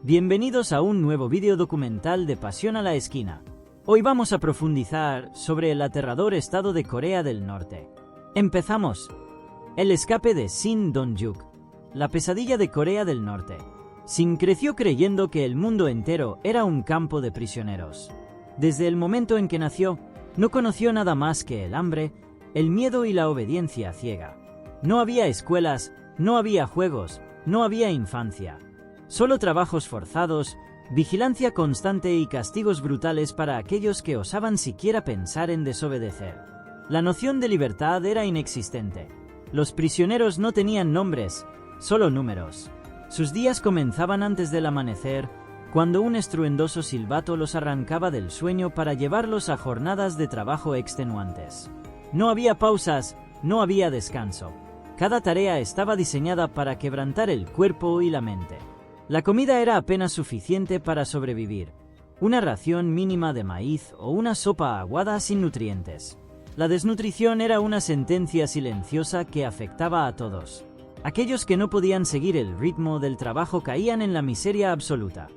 Bienvenidos a un nuevo vídeo documental de Pasión a la Esquina. Hoy vamos a profundizar sobre el aterrador estado de Corea del Norte. Empezamos. El escape de Shin Dong-juk. La pesadilla de Corea del Norte. Shin creció creyendo que el mundo entero era un campo de prisioneros. Desde el momento en que nació, no conoció nada más que el hambre, el miedo y la obediencia ciega. No había escuelas, no había juegos, no había infancia. Solo trabajos forzados, vigilancia constante y castigos brutales para aquellos que osaban siquiera pensar en desobedecer. La noción de libertad era inexistente. Los prisioneros no tenían nombres, solo números. Sus días comenzaban antes del amanecer, cuando un estruendoso silbato los arrancaba del sueño para llevarlos a jornadas de trabajo extenuantes. No había pausas, no había descanso. Cada tarea estaba diseñada para quebrantar el cuerpo y la mente. La comida era apenas suficiente para sobrevivir. Una ración mínima de maíz o una sopa aguada sin nutrientes. La desnutrición era una sentencia silenciosa que afectaba a todos. Aquellos que no podían seguir el ritmo del trabajo caían en la miseria absoluta.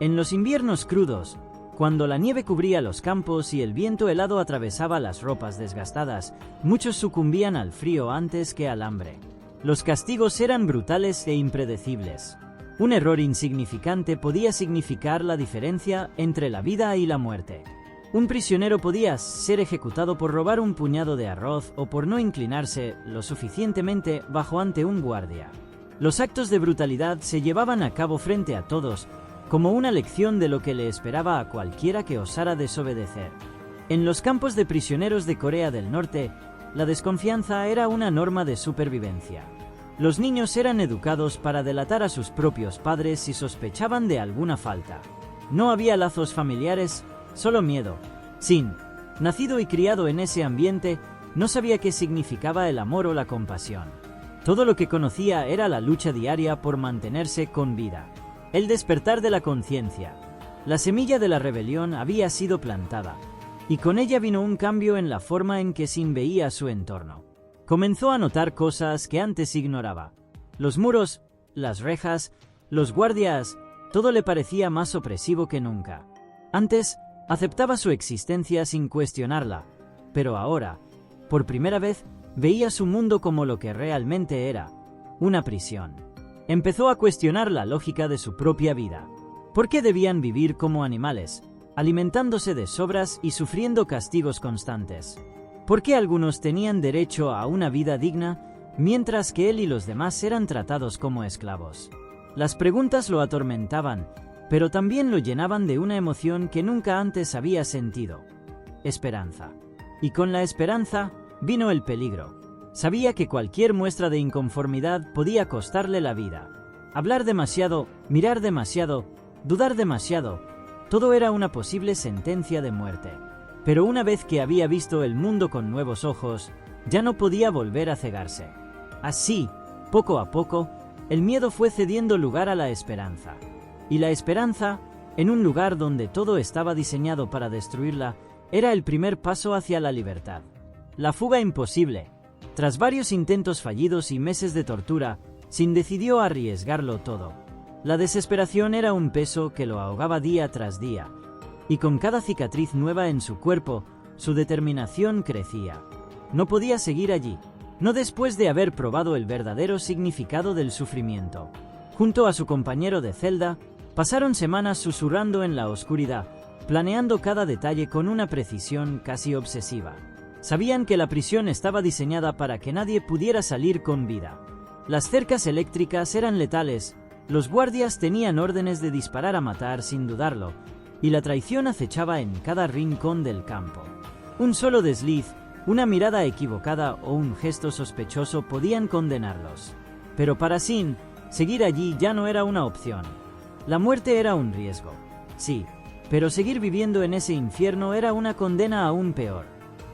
En los inviernos crudos, cuando la nieve cubría los campos y el viento helado atravesaba las ropas desgastadas, muchos sucumbían al frío antes que al hambre. Los castigos eran brutales e impredecibles. Un error insignificante podía significar la diferencia entre la vida y la muerte. Un prisionero podía ser ejecutado por robar un puñado de arroz o por no inclinarse lo suficientemente bajo ante un guardia. Los actos de brutalidad se llevaban a cabo frente a todos, como una lección de lo que le esperaba a cualquiera que osara desobedecer. En los campos de prisioneros de Corea del Norte, la desconfianza era una norma de supervivencia. Los niños eran educados para delatar a sus propios padres si sospechaban de alguna falta. No había lazos familiares, solo miedo. Shin, nacido y criado en ese ambiente, no sabía qué significaba el amor o la compasión. Todo lo que conocía era la lucha diaria por mantenerse con vida. El despertar de la conciencia. La semilla de la rebelión había sido plantada, y con ella vino un cambio en la forma en que Shin veía su entorno. Comenzó a notar cosas que antes ignoraba. Los muros, las rejas, los guardias, todo le parecía más opresivo que nunca. Antes, aceptaba su existencia sin cuestionarla, pero ahora, por primera vez, veía su mundo como lo que realmente era, una prisión. Empezó a cuestionar la lógica de su propia vida. ¿Por qué debían vivir como animales, alimentándose de sobras y sufriendo castigos constantes? ¿Por qué algunos tenían derecho a una vida digna, mientras que él y los demás eran tratados como esclavos? Las preguntas lo atormentaban, pero también lo llenaban de una emoción que nunca antes había sentido: esperanza. Y con la esperanza vino el peligro. Sabía que cualquier muestra de inconformidad podía costarle la vida. Hablar demasiado, mirar demasiado, dudar demasiado, todo era una posible sentencia de muerte. Pero una vez que había visto el mundo con nuevos ojos, ya no podía volver a cegarse. Así, poco a poco, el miedo fue cediendo lugar a la esperanza. Y la esperanza, en un lugar donde todo estaba diseñado para destruirla, era el primer paso hacia la libertad. La fuga imposible. Tras varios intentos fallidos y meses de tortura, Shin decidió arriesgarlo todo. La desesperación era un peso que lo ahogaba día tras día, y con cada cicatriz nueva en su cuerpo, su determinación crecía. No podía seguir allí, no después de haber probado el verdadero significado del sufrimiento. Junto a su compañero de celda, pasaron semanas susurrando en la oscuridad, planeando cada detalle con una precisión casi obsesiva. Sabían que la prisión estaba diseñada para que nadie pudiera salir con vida. Las cercas eléctricas eran letales, los guardias tenían órdenes de disparar a matar sin dudarlo, y la traición acechaba en cada rincón del campo. Un solo desliz, una mirada equivocada o un gesto sospechoso podían condenarlos. Pero para Shin, seguir allí ya no era una opción. La muerte era un riesgo, sí, pero seguir viviendo en ese infierno era una condena aún peor.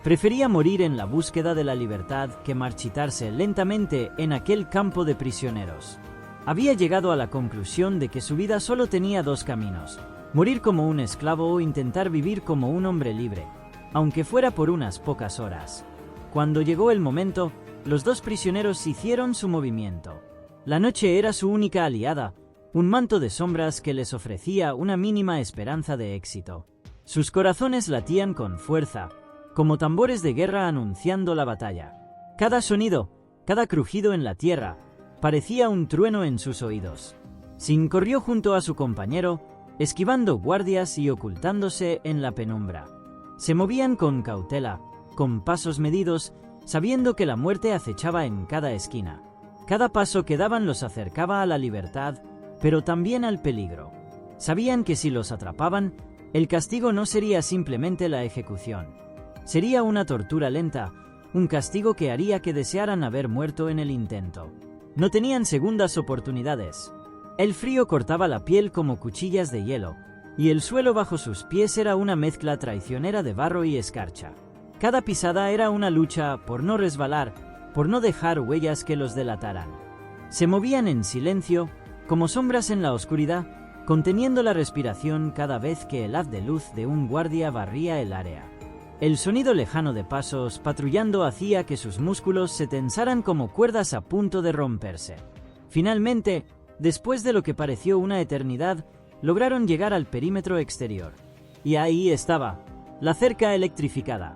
Prefería morir en la búsqueda de la libertad que marchitarse lentamente en aquel campo de prisioneros. Había llegado a la conclusión de que su vida solo tenía dos caminos: morir como un esclavo o intentar vivir como un hombre libre, aunque fuera por unas pocas horas. Cuando llegó el momento, los dos prisioneros hicieron su movimiento. La noche era su única aliada, un manto de sombras que les ofrecía una mínima esperanza de éxito. Sus corazones latían con fuerza, como tambores de guerra anunciando la batalla. Cada sonido, cada crujido en la tierra, parecía un trueno en sus oídos. Sin corrió junto a su compañero, esquivando guardias y ocultándose en la penumbra. Se movían con cautela, con pasos medidos, sabiendo que la muerte acechaba en cada esquina. Cada paso que daban los acercaba a la libertad, pero también al peligro. Sabían que si los atrapaban, el castigo no sería simplemente la ejecución. Sería una tortura lenta, un castigo que haría que desearan haber muerto en el intento. No tenían segundas oportunidades. El frío cortaba la piel como cuchillas de hielo, y el suelo bajo sus pies era una mezcla traicionera de barro y escarcha. Cada pisada era una lucha por no resbalar, por no dejar huellas que los delataran. Se movían en silencio, como sombras en la oscuridad, conteniendo la respiración cada vez que el haz de luz de un guardia barría el área. El sonido lejano de pasos patrullando hacía que sus músculos se tensaran como cuerdas a punto de romperse. Finalmente, después de lo que pareció una eternidad, lograron llegar al perímetro exterior. Y ahí estaba, la cerca electrificada.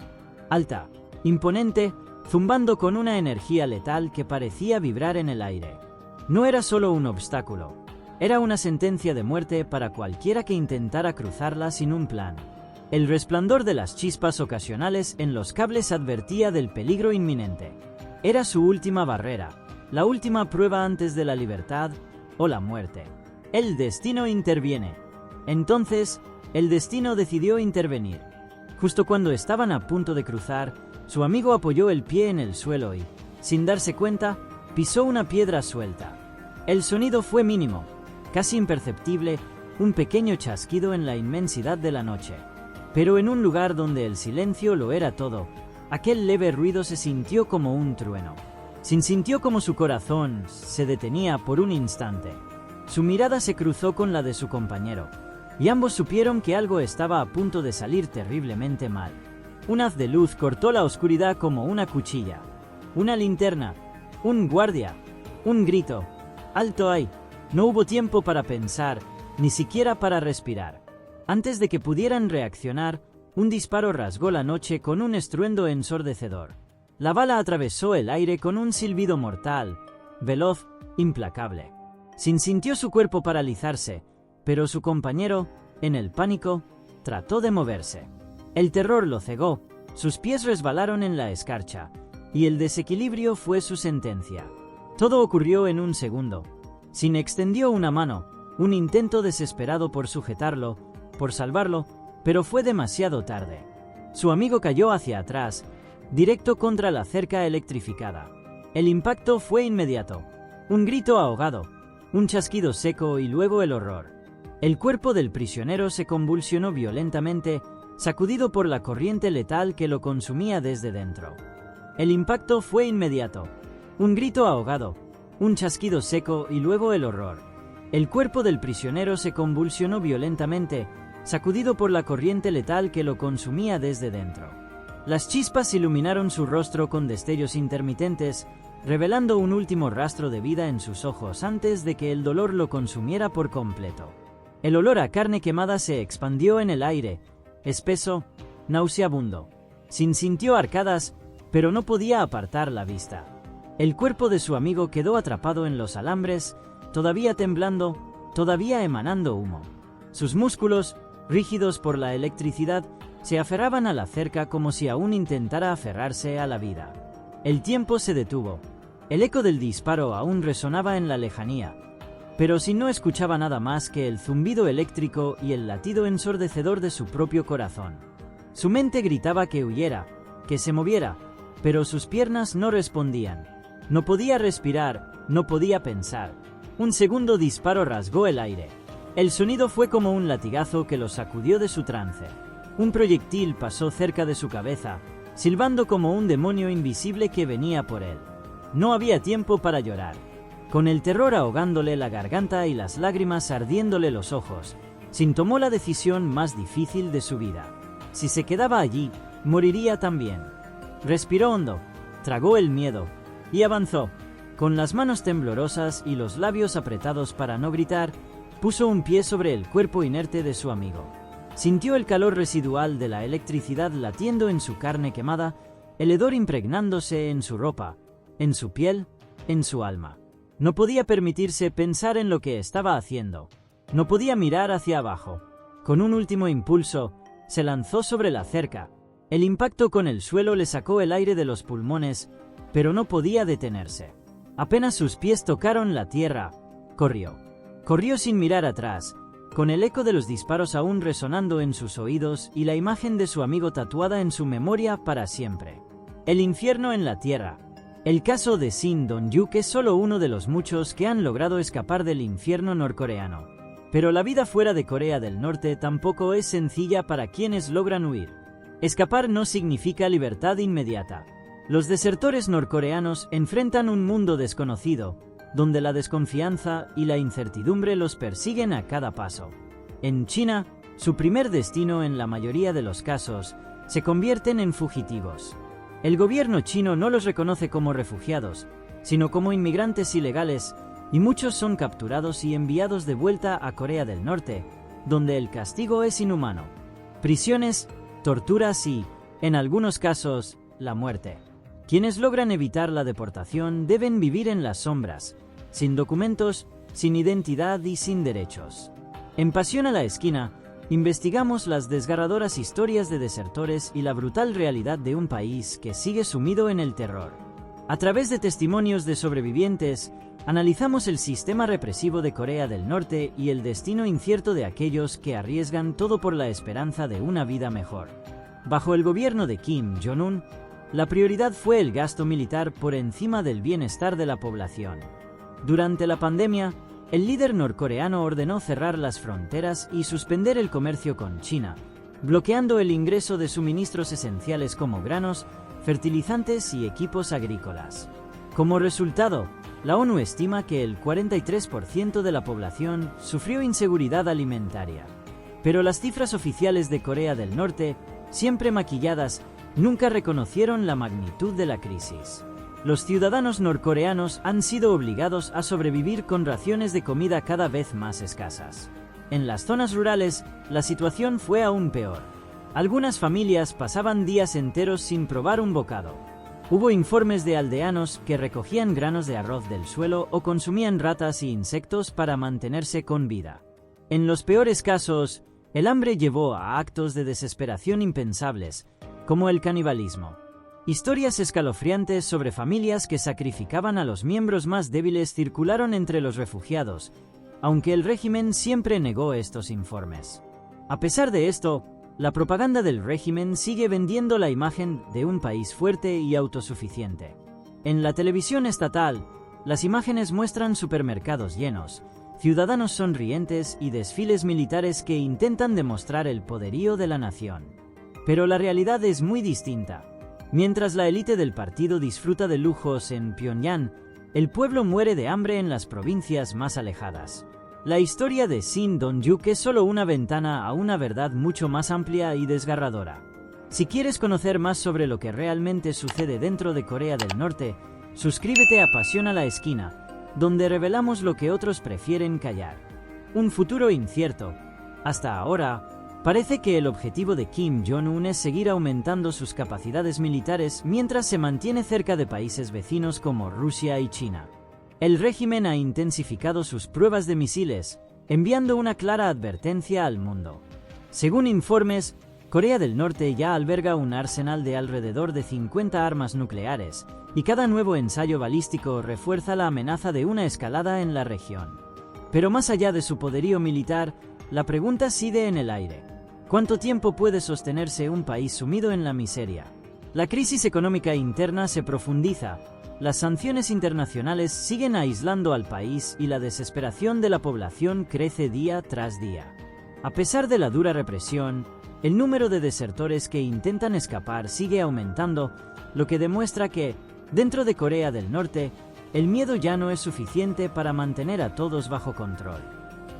Alta, imponente, zumbando con una energía letal que parecía vibrar en el aire. No era solo un obstáculo, era una sentencia de muerte para cualquiera que intentara cruzarla sin un plan. El resplandor de las chispas ocasionales en los cables advertía del peligro inminente. Era su última barrera, la última prueba antes de la libertad o la muerte. El destino interviene. Entonces, el destino decidió intervenir. Justo cuando estaban a punto de cruzar, su amigo apoyó el pie en el suelo y, sin darse cuenta, pisó una piedra suelta. El sonido fue mínimo, casi imperceptible, un pequeño chasquido en la inmensidad de la noche. Pero en un lugar donde el silencio lo era todo, aquel leve ruido se sintió como un trueno. Sintió como su corazón se detenía por un instante. Su mirada se cruzó con la de su compañero, y ambos supieron que algo estaba a punto de salir terriblemente mal. Un haz de luz cortó la oscuridad como una cuchilla. Una linterna, un guardia, un grito. ¡Alto ahí! No hubo tiempo para pensar, ni siquiera para respirar. Antes de que pudieran reaccionar, un disparo rasgó la noche con un estruendo ensordecedor. La bala atravesó el aire con un silbido mortal, veloz, implacable. Sintió su cuerpo paralizarse, pero su compañero, en el pánico, trató de moverse. El terror lo cegó, sus pies resbalaron en la escarcha, y el desequilibrio fue su sentencia. Todo ocurrió en un segundo. Sin extendió una mano, un intento desesperado por sujetarlo, por salvarlo, pero fue demasiado tarde. Su amigo cayó hacia atrás, directo contra la cerca electrificada. El impacto fue inmediato. Un grito ahogado, un chasquido seco y luego el horror. El cuerpo del prisionero se convulsionó violentamente, sacudido por la corriente letal que lo consumía desde dentro. El impacto fue inmediato. Un grito ahogado, un chasquido seco y luego el horror. El cuerpo del prisionero se convulsionó violentamente, sacudido por la corriente letal que lo consumía desde dentro. Las chispas iluminaron su rostro con destellos intermitentes, revelando un último rastro de vida en sus ojos antes de que el dolor lo consumiera por completo. El olor a carne quemada se expandió en el aire, espeso, nauseabundo. Sintió arcadas, pero no podía apartar la vista. El cuerpo de su amigo quedó atrapado en los alambres, todavía temblando, todavía emanando humo. Sus músculos, rígidos por la electricidad, se aferraban a la cerca como si aún intentara aferrarse a la vida. El tiempo se detuvo. El eco del disparo aún resonaba en la lejanía, pero si no escuchaba nada más que el zumbido eléctrico y el latido ensordecedor de su propio corazón. Su mente gritaba que huyera, que se moviera, pero sus piernas no respondían. No podía respirar, no podía pensar. Un segundo disparo rasgó el aire. El sonido fue como un latigazo que lo sacudió de su trance. Un proyectil pasó cerca de su cabeza, silbando como un demonio invisible que venía por él. No había tiempo para llorar. Con el terror ahogándole la garganta y las lágrimas ardiéndole los ojos, Sin tomó la decisión más difícil de su vida. Si se quedaba allí, moriría también. Respiró hondo, tragó el miedo y avanzó, Con las manos temblorosas y los labios apretados para no gritar, puso un pie sobre el cuerpo inerte de su amigo. Sintió el calor residual de la electricidad latiendo en su carne quemada, el hedor impregnándose en su ropa, en su piel, en su alma. No podía permitirse pensar en lo que estaba haciendo. No podía mirar hacia abajo. Con un último impulso, se lanzó sobre la cerca. El impacto con el suelo le sacó el aire de los pulmones, pero no podía detenerse. Apenas sus pies tocaron la tierra, corrió. Corrió sin mirar atrás, con el eco de los disparos aún resonando en sus oídos y la imagen de su amigo tatuada en su memoria para siempre. El infierno en la tierra. El caso de Shin Dong-yuk es solo uno de los muchos que han logrado escapar del infierno norcoreano. Pero la vida fuera de Corea del Norte tampoco es sencilla para quienes logran huir. Escapar no significa libertad inmediata. Los desertores norcoreanos enfrentan un mundo desconocido, donde la desconfianza y la incertidumbre los persiguen a cada paso. En China, su primer destino en la mayoría de los casos, se convierten en fugitivos. El gobierno chino no los reconoce como refugiados, sino como inmigrantes ilegales, y muchos son capturados y enviados de vuelta a Corea del Norte, donde el castigo es inhumano. Prisiones, torturas y, en algunos casos, la muerte. Quienes logran evitar la deportación deben vivir en las sombras, sin documentos, sin identidad y sin derechos. En Pasión a la Esquina, investigamos las desgarradoras historias de desertores y la brutal realidad de un país que sigue sumido en el terror. A través de testimonios de sobrevivientes, analizamos el sistema represivo de Corea del Norte y el destino incierto de aquellos que arriesgan todo por la esperanza de una vida mejor. Bajo el gobierno de Kim Jong-un, la prioridad fue el gasto militar por encima del bienestar de la población. Durante la pandemia, el líder norcoreano ordenó cerrar las fronteras y suspender el comercio con China, bloqueando el ingreso de suministros esenciales como granos, fertilizantes y equipos agrícolas. Como resultado, la ONU estima que el 43% de la población sufrió inseguridad alimentaria. Pero las cifras oficiales de Corea del Norte, siempre maquilladas, nunca reconocieron la magnitud de la crisis. Los ciudadanos norcoreanos han sido obligados a sobrevivir con raciones de comida cada vez más escasas. En las zonas rurales, la situación fue aún peor. Algunas familias pasaban días enteros sin probar un bocado. Hubo informes de aldeanos que recogían granos de arroz del suelo o consumían ratas y insectos para mantenerse con vida. En los peores casos, el hambre llevó a actos de desesperación impensables, como el canibalismo. Historias escalofriantes sobre familias que sacrificaban a los miembros más débiles circularon entre los refugiados, aunque el régimen siempre negó estos informes. A pesar de esto, la propaganda del régimen sigue vendiendo la imagen de un país fuerte y autosuficiente. En la televisión estatal, las imágenes muestran supermercados llenos, ciudadanos sonrientes y desfiles militares que intentan demostrar el poderío de la nación. Pero la realidad es muy distinta. Mientras la élite del partido disfruta de lujos en Pyongyang, el pueblo muere de hambre en las provincias más alejadas. La historia de Shin Dong-yuk es solo una ventana a una verdad mucho más amplia y desgarradora. Si quieres conocer más sobre lo que realmente sucede dentro de Corea del Norte, suscríbete a Pasión a la Esquina, donde revelamos lo que otros prefieren callar. Un futuro incierto. Hasta ahora, parece que el objetivo de Kim Jong-un es seguir aumentando sus capacidades militares mientras se mantiene cerca de países vecinos como Rusia y China. El régimen ha intensificado sus pruebas de misiles, enviando una clara advertencia al mundo. Según informes, Corea del Norte ya alberga un arsenal de alrededor de 50 armas nucleares, y cada nuevo ensayo balístico refuerza la amenaza de una escalada en la región. Pero más allá de su poderío militar, la pregunta sigue en el aire. ¿Cuánto tiempo puede sostenerse un país sumido en la miseria? La crisis económica interna se profundiza, las sanciones internacionales siguen aislando al país y la desesperación de la población crece día tras día. A pesar de la dura represión, el número de desertores que intentan escapar sigue aumentando, lo que demuestra que, dentro de Corea del Norte, el miedo ya no es suficiente para mantener a todos bajo control.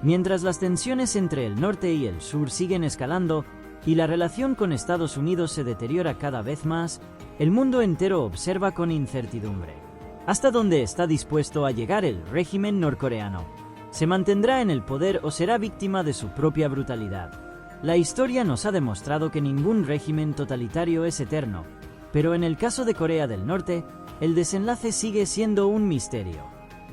Mientras las tensiones entre el norte y el sur siguen escalando y la relación con Estados Unidos se deteriora cada vez más, el mundo entero observa con incertidumbre. ¿Hasta dónde está dispuesto a llegar el régimen norcoreano? ¿Se mantendrá en el poder o será víctima de su propia brutalidad? La historia nos ha demostrado que ningún régimen totalitario es eterno, pero en el caso de Corea del Norte, el desenlace sigue siendo un misterio.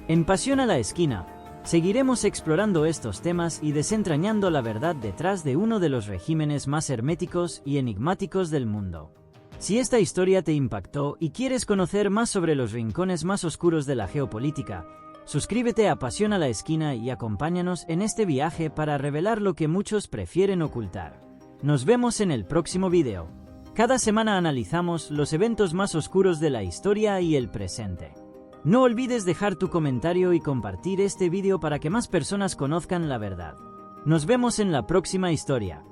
En Pasión a la Esquina, seguiremos explorando estos temas y desentrañando la verdad detrás de uno de los regímenes más herméticos y enigmáticos del mundo. Si esta historia te impactó y quieres conocer más sobre los rincones más oscuros de la geopolítica, suscríbete a Pasión a la Esquina y acompáñanos en este viaje para revelar lo que muchos prefieren ocultar. Nos vemos en el próximo video. Cada semana analizamos los eventos más oscuros de la historia y el presente. No olvides dejar tu comentario y compartir este vídeo para que más personas conozcan la verdad. Nos vemos en la próxima historia.